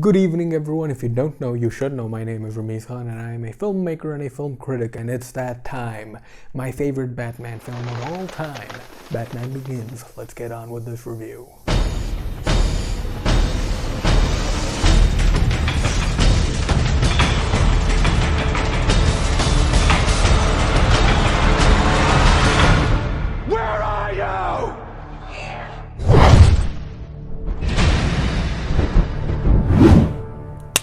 Good evening, everyone. If you don't know, you should know. My name is Rameez and I am a filmmaker and a film critic, and it's that time. My favorite Batman film of all time, Batman Begins. Let's get on with this review. Where are you?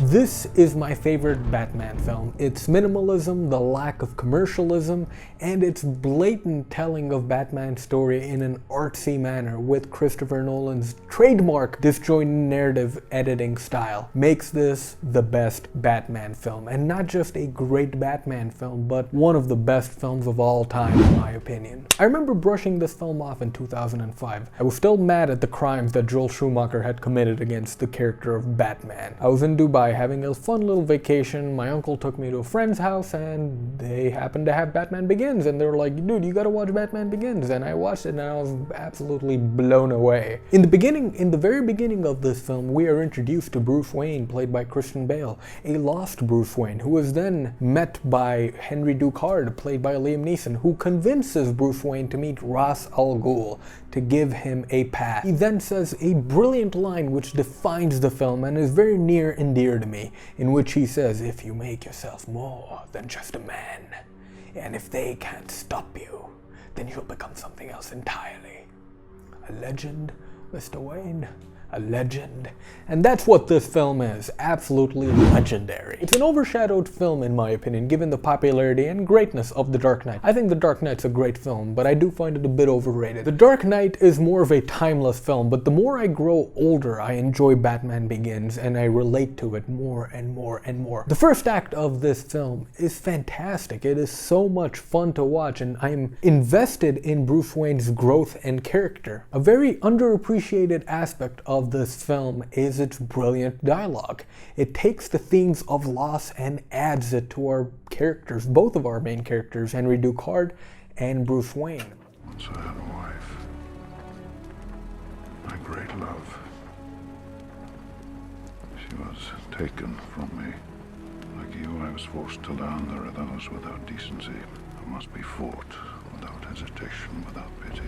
This is my favorite Batman film. Its minimalism, the lack of commercialism, and its blatant telling of Batman's story in an artsy manner with Christopher Nolan's trademark disjointed narrative editing style makes this the best Batman film. And not just a great Batman film, but one of the best films of all time, in my opinion. I remember brushing this film off in 2005. I was still mad at the crimes that Joel Schumacher had committed against the character of Batman. I was in Dubai having a fun little vacation. My uncle took me to a friend's house and they happened to have Batman Begins, and they were like, dude, you gotta watch Batman Begins. And I watched it and I was absolutely blown away. In the very beginning of this film, we are introduced to Bruce Wayne, played by Christian Bale, a lost Bruce Wayne, who is then met by Henry Ducard, played by Liam Neeson, who convinces Bruce Wayne to meet Ra's al Ghul to give him a pass. He then says a brilliant line which defines the film and is very near and dear to me, in which he says, if you make yourself more than just a man, and if they can't stop you, then you'll become something else entirely. A legend, Mr. Wayne. A legend. And that's what this film is. Absolutely legendary. It's an overshadowed film in my opinion, given the popularity and greatness of The Dark Knight. I think The Dark Knight's a great film, but I do find it a bit overrated. The Dark Knight is more of a timeless film, but the more I grow older, I enjoy Batman Begins, and I relate to it more and more and more. The first act of this film is fantastic. It is so much fun to watch, and I'm invested in Bruce Wayne's growth and character. A very underappreciated aspect of this film is its brilliant dialogue. It takes the themes of loss and adds it to our characters, both of our main characters, Henry Ducard and Bruce Wayne. Once I had a wife, my great love. She was taken from me. Like you, I was forced to learn there are those without decency who must be fought without hesitation, without pity.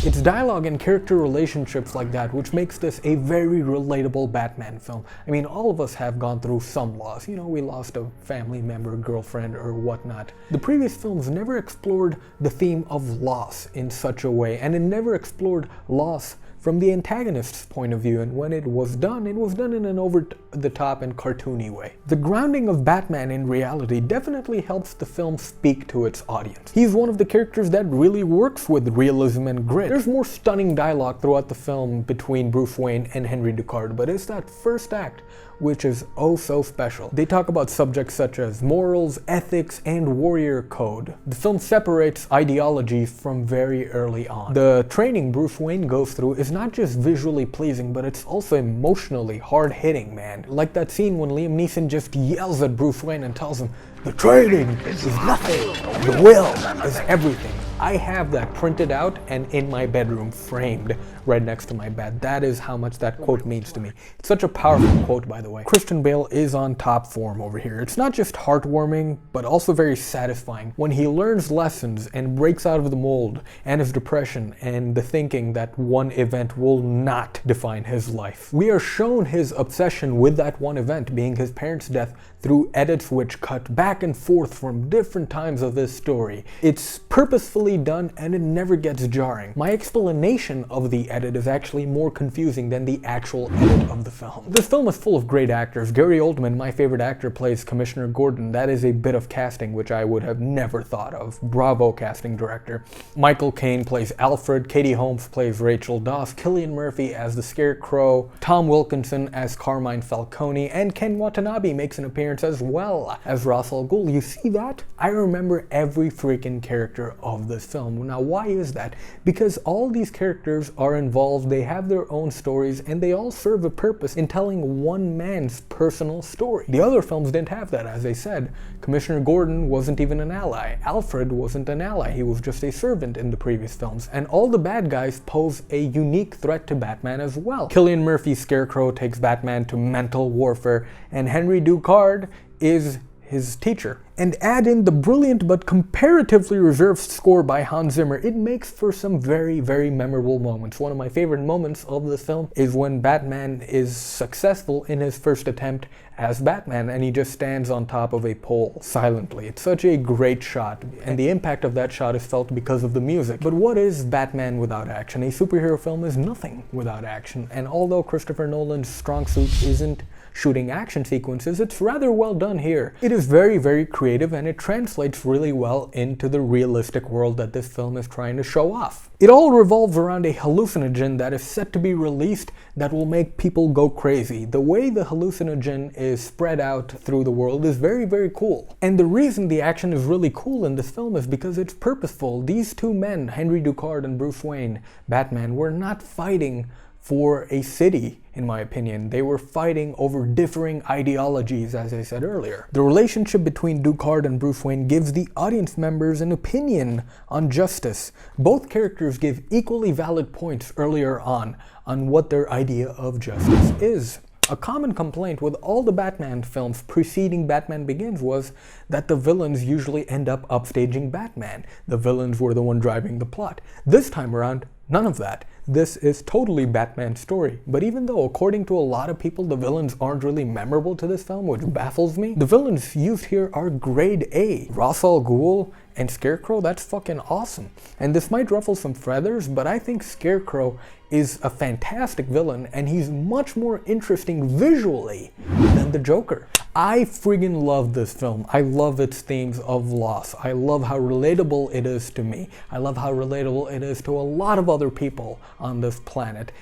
It's dialogue and character relationships like that which makes this a very relatable Batman film. I mean, all of us have gone through some loss. You know, we lost a family member, girlfriend, or whatnot. The previous films never explored the theme of loss in such a way, and it never explored loss from the antagonist's point of view, and when it was done in an over-the-top and cartoony way. The grounding of Batman in reality definitely helps the film speak to its audience. He's one of the characters that really works with realism and grit. There's more stunning dialogue throughout the film between Bruce Wayne and Henry Ducard, but it's that first act which is oh so special. They talk about subjects such as morals, ethics, and warrior code. The film separates ideologies from very early on. The training Bruce Wayne goes through is not just visually pleasing, but it's also emotionally hard-hitting, man. Like that scene when Liam Neeson just yells at Bruce Wayne and tells him, "The training is nothing, the will is everything." I have that printed out and in my bedroom, framed right next to my bed. That is how much that quote means to me. It's such a powerful quote, by the way. Christian Bale is on top form over here. It's not just heartwarming, but also very satisfying when he learns lessons and breaks out of the mold and his depression and the thinking that one event will not define his life. We are shown his obsession with that one event being his parents' death through edits which cut back and forth from different times of this story. It's purposefully done and it never gets jarring. My explanation of the edit is actually more confusing than the actual edit of the film. This film is full of great actors. Gary Oldman, my favorite actor, plays Commissioner Gordon. That is a bit of casting which I would have never thought of. Bravo, casting director. Michael Caine plays Alfred, Katie Holmes plays Rachel Dawes, Cillian Murphy as the Scarecrow, Tom Wilkinson as Carmine Falcone, and Ken Watanabe makes an appearance as well as Ra's al Ghul. You see that? I remember every freaking character of this this film. Now, why is that? Because all these characters are involved, they have their own stories, and they all serve a purpose in telling one man's personal story. The other films didn't have that. As I said, Commissioner Gordon wasn't even an ally. Alfred wasn't an ally. He was just a servant in the previous films. And all the bad guys pose a unique threat to Batman as well. Cillian Murphy's Scarecrow takes Batman to mental warfare, and Henry Ducard is his teacher. And add in the brilliant but comparatively reserved score by Hans Zimmer, it makes for some very, very memorable moments. One of my favorite moments of this film is when Batman is successful in his first attempt as Batman, and he just stands on top of a pole silently. It's such a great shot, and the impact of that shot is felt because of the music. But what is Batman without action? A superhero film is nothing without action, and although Christopher Nolan's strong suit isn't shooting action sequences, it's rather well done here. It is very, very creative, and it translates really well into the realistic world that this film is trying to show off. It all revolves around a hallucinogen that is set to be released that will make people go crazy. The way the hallucinogen is spread out through the world is very, very cool. And the reason the action is really cool in this film is because it's purposeful. These two men, Henry Ducard and Bruce Wayne, Batman, were not fighting for a city, in my opinion. They were fighting over differing ideologies, as I said earlier. The relationship between Ducard and Bruce Wayne gives the audience members an opinion on justice. Both characters give equally valid points earlier on what their idea of justice is. A common complaint with all the Batman films preceding Batman Begins was that the villains usually end up upstaging Batman. The villains were the one driving the plot. This time around, none of that. This is totally Batman's story. But even though, according to a lot of people, the villains aren't really memorable to this film, which baffles me, the villains used here are grade A. Ra's al Ghul and Scarecrow, that's fucking awesome. And this might ruffle some feathers, but I think Scarecrow is a fantastic villain, and he's much more interesting visually than the Joker. I friggin' love this film. I love its themes of loss. I love how relatable it is to me. I love how relatable it is to a lot of other people on this planet.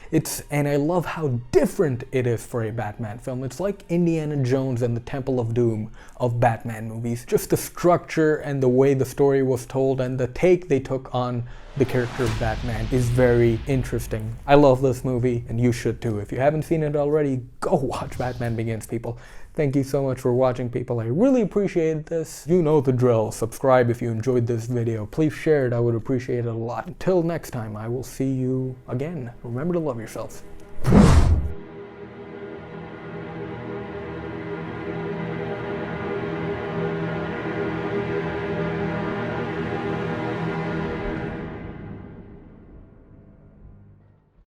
And I love how different it is for a Batman film. It's like Indiana Jones and the Temple of Doom of Batman movies. Just the structure and the way the story was told and the take they took on the character of Batman is very interesting. I love this movie, and you should too. If you haven't seen it already, go watch Batman Begins, people. Thank you so much for watching, people. I really appreciate this. You know the drill. Subscribe if you enjoyed this video. Please share it. I would appreciate it a lot. Until next time, I will see you again. Remember to love yourselves.